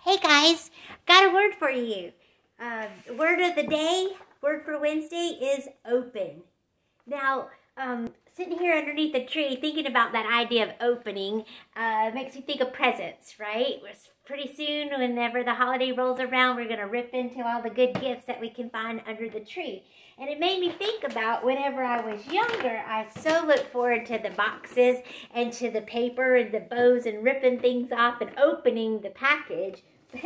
Hey guys, got a word for you. Word of the day, word for Wednesday is open. Now, sitting here underneath the tree thinking about that idea of opening makes me think of presents, right? Pretty soon, whenever the holiday rolls around, we're going to rip into all the good gifts that we can find under the tree. And it made me think about whenever I was younger, I so looked forward to the boxes and to the paper and the bows and ripping things off and opening the package.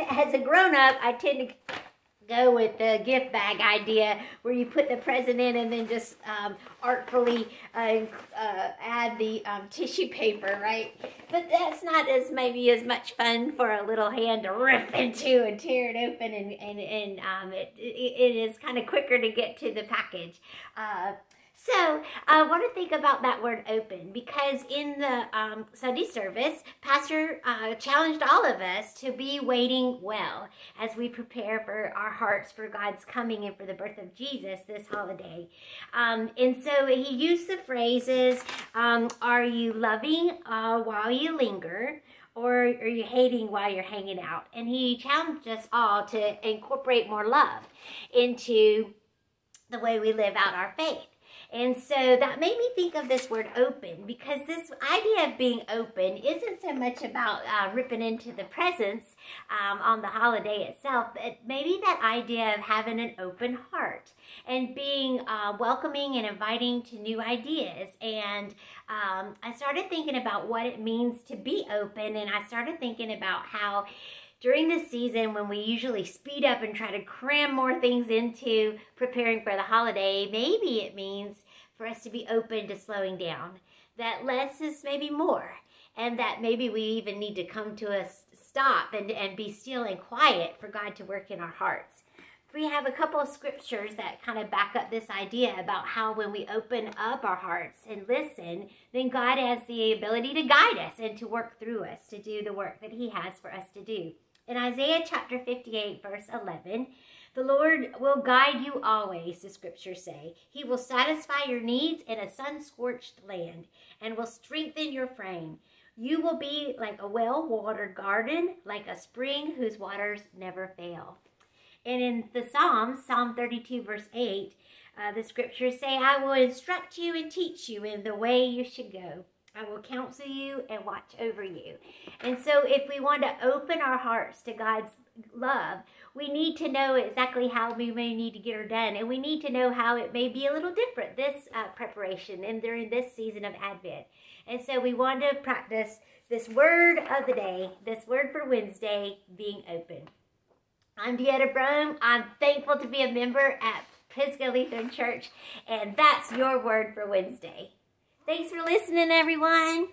As a grown-up, I tend to go with the gift bag idea where you put the present in and then just artfully add the tissue paper, right? But that's not maybe as much fun for a little hand to rip into and tear it open, and it is kind of quicker to get to the package. So I want to think about that word open, because in the Sunday service, Pastor challenged all of us to be waiting well as we prepare for our hearts for God's coming and for the birth of Jesus this holiday. And so he used the phrases, are you loving while you linger? Or are you hating while you're hanging out? And he challenged us all to incorporate more love into the way we live out our faith. And so that made me think of this word open, because this idea of being open isn't so much about ripping into the presents on the holiday itself, but maybe that idea of having an open heart and being welcoming and inviting to new ideas. And I started thinking about what it means to be open, and I started thinking about how during this season, when we usually speed up and try to cram more things into preparing for the holiday, maybe it means for us to be open to slowing down. That less is maybe more. And that maybe we even need to come to a stop and be still and quiet for God to work in our hearts. We have a couple of scriptures that kind of back up this idea about how when we open up our hearts and listen, then God has the ability to guide us and to work through us to do the work that he has for us to do. In Isaiah chapter 58, verse 11, the Lord will guide you always, the scriptures say. He will satisfy your needs in a sun-scorched land and will strengthen your frame. You will be like a well-watered garden, like a spring whose waters never fail. And in the Psalms, Psalm 32, verse 8, the scriptures say, I will instruct you and teach you in the way you should go. I will counsel you and watch over you. And so if we want to open our hearts to God's love, we need to know exactly how we may need to get her done. And we need to know how it may be a little different, this preparation and during this season of Advent. And so we want to practice this word of the day, this word for Wednesday, being open. I'm Deanna Brome. I'm thankful to be a member at Pisgah Lutheran Church. And that's your word for Wednesday. Thanks for listening, everyone.